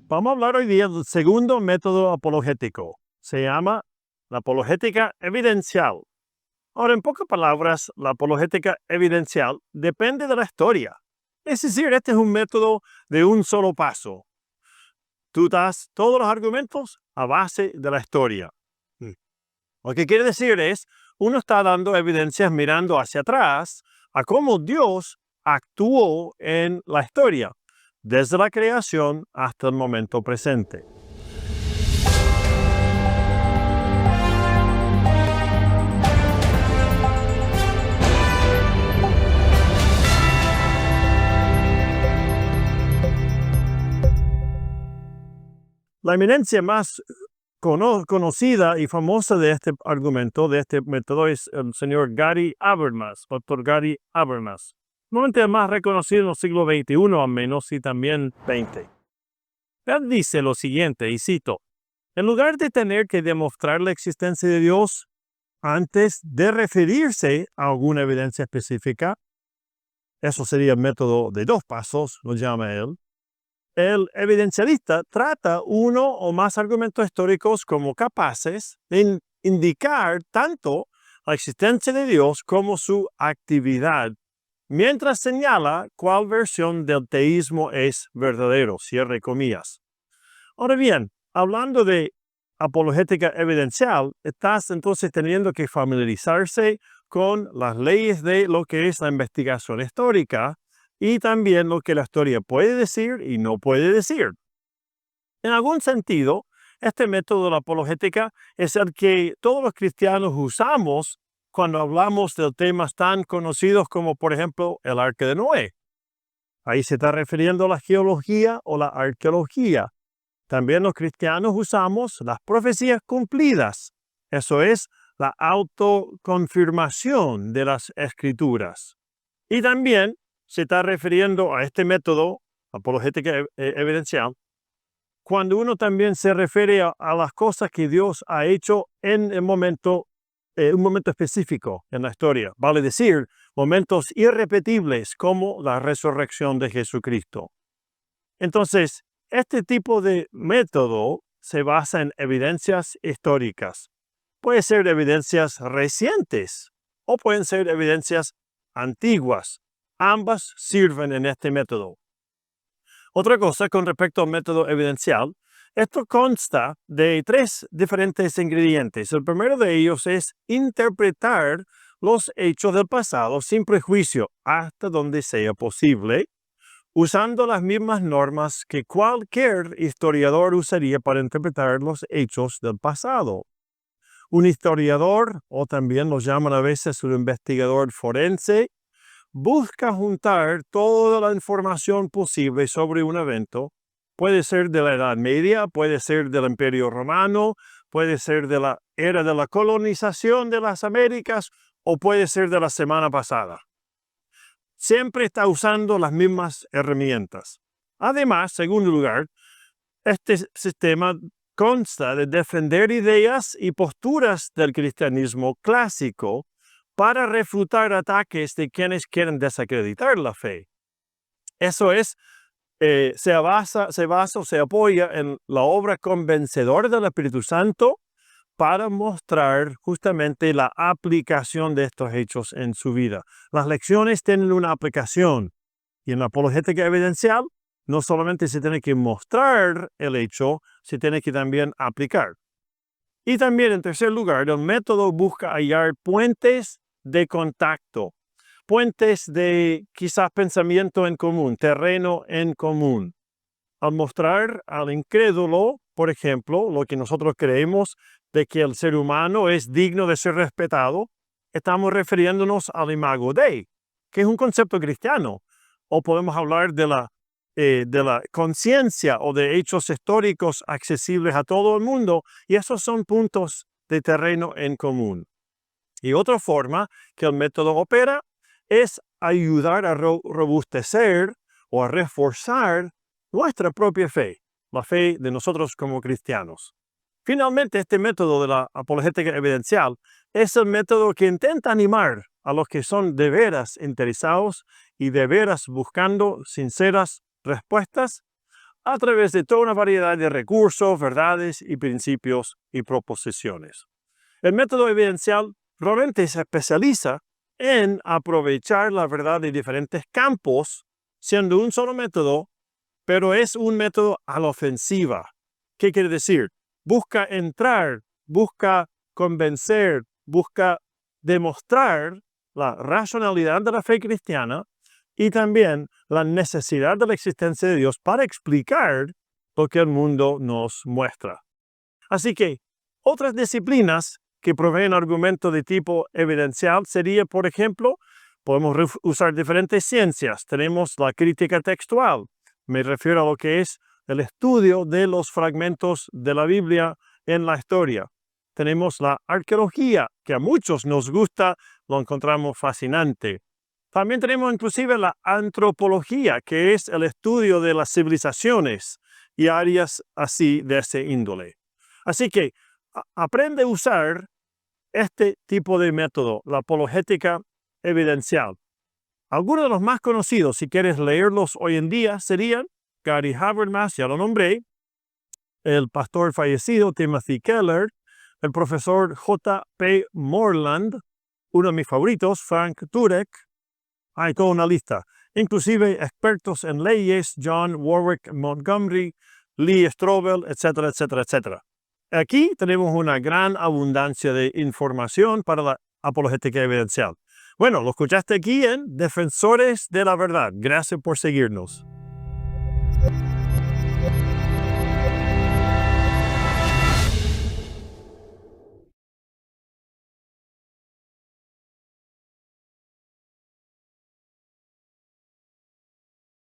Vamos a hablar hoy día del segundo método apologético. Se llama la apologética evidencial. Ahora, en pocas palabras, la apologética evidencial depende de la historia. Es decir, este es un método de un solo paso. Tú das todos los argumentos a base de la historia. Lo que quiere decir es, uno está dando evidencias mirando hacia atrás a cómo Dios actuó en la historia, desde la creación hasta el momento presente. La eminencia más conocida y famosa de este argumento, de este método, es el señor Gary Habermas, doctor Gary Habermas. Normalmente el más reconocido en el siglo XXI, al menos, y también XX. Él dice lo siguiente, y cito: en lugar de tener que demostrar la existencia de Dios antes de referirse a alguna evidencia específica, eso sería el método de dos pasos, lo llama él. El evidencialista trata uno o más argumentos históricos como capaces de indicar tanto la existencia de Dios como su actividad, mientras señala cuál versión del teísmo es verdadero, cierre comillas. Ahora bien, hablando de apologética evidencial, estás entonces teniendo que familiarizarse con las leyes de lo que es la investigación histórica y también lo que la historia puede decir y no puede decir. En algún sentido, este método de la apologética es el que todos los cristianos usamos cuando hablamos de temas tan conocidos como, por ejemplo, el arca de Noé. Ahí se está refiriendo a la geología o la arqueología. También los cristianos usamos las profecías cumplidas. Eso es la autoconfirmación de las escrituras. Y también se está refiriendo a este método, apologética evidencial, cuando uno también se refiere a las cosas que Dios ha hecho en un momento específico en la historia. Vale decir, momentos irrepetibles como la resurrección de Jesucristo. Entonces, este tipo de método se basa en evidencias históricas. Puede ser evidencias recientes o pueden ser evidencias antiguas. Ambas sirven en este método. Otra cosa con respecto al método evidencial, esto consta de tres diferentes ingredientes. El primero de ellos es interpretar los hechos del pasado sin prejuicio hasta donde sea posible, usando las mismas normas que cualquier historiador usaría para interpretar los hechos del pasado. Un historiador, o también lo llaman a veces un investigador forense, busca juntar toda la información posible sobre un evento. Puede ser de la Edad Media, puede ser del Imperio Romano, puede ser de la era de la colonización de las Américas o puede ser de la semana pasada. Siempre está usando las mismas herramientas. Además, en segundo lugar, este sistema consta de defender ideas y posturas del cristianismo clásico para refutar ataques de quienes quieren desacreditar la fe. Eso es, se apoya en la obra convencedora del Espíritu Santo para mostrar justamente la aplicación de estos hechos en su vida. Las lecciones tienen una aplicación y en la apologética evidencial no solamente se tiene que mostrar el hecho, se tiene que también aplicar. Y también, en tercer lugar, el método busca hallar puentes de contacto, puentes de quizás pensamiento en común, terreno en común. Al mostrar al incrédulo, por ejemplo, lo que nosotros creemos de que el ser humano es digno de ser respetado, estamos refiriéndonos al imago Dei, que es un concepto cristiano. O podemos hablar de la conciencia o de hechos históricos accesibles a todo el mundo, y esos son puntos de terreno en común. Y otra forma que el método opera es ayudar a robustecer o a reforzar nuestra propia fe, la fe de nosotros como cristianos. Finalmente, este método de la apologética evidencial es el método que intenta animar a los que son de veras interesados y de veras buscando sinceras respuestas a través de toda una variedad de recursos, verdades y principios y proposiciones. El método evidencial realmente se especializa en aprovechar la verdad de diferentes campos, siendo un solo método, pero es un método a la ofensiva. ¿Qué quiere decir? Busca entrar, busca convencer, busca demostrar la racionalidad de la fe cristiana y también la necesidad de la existencia de Dios para explicar lo que el mundo nos muestra. Así que otras disciplinas que proveen argumentos de tipo evidencial sería, por ejemplo, podemos usar diferentes ciencias. Tenemos la crítica textual. Me refiero a lo que es el estudio de los fragmentos de la Biblia en la historia. Tenemos la arqueología, que a muchos nos gusta, lo encontramos fascinante. También tenemos inclusive la antropología, que es el estudio de las civilizaciones y áreas así de ese índole. Así que aprende a usar este tipo de método, la apologética evidencial. Algunos de los más conocidos, si quieres leerlos hoy en día, serían Gary Habermas, ya lo nombré, el pastor fallecido Timothy Keller, el profesor J.P. Moreland, uno de mis favoritos, Frank Turek. Hay toda una lista. Inclusive expertos en leyes, John Warwick Montgomery, Lee Strobel, etcétera, etcétera, etcétera. Aquí tenemos una gran abundancia de información para la apologética evidencial. Bueno, lo escuchaste aquí en Defensores de la Verdad. Gracias por seguirnos.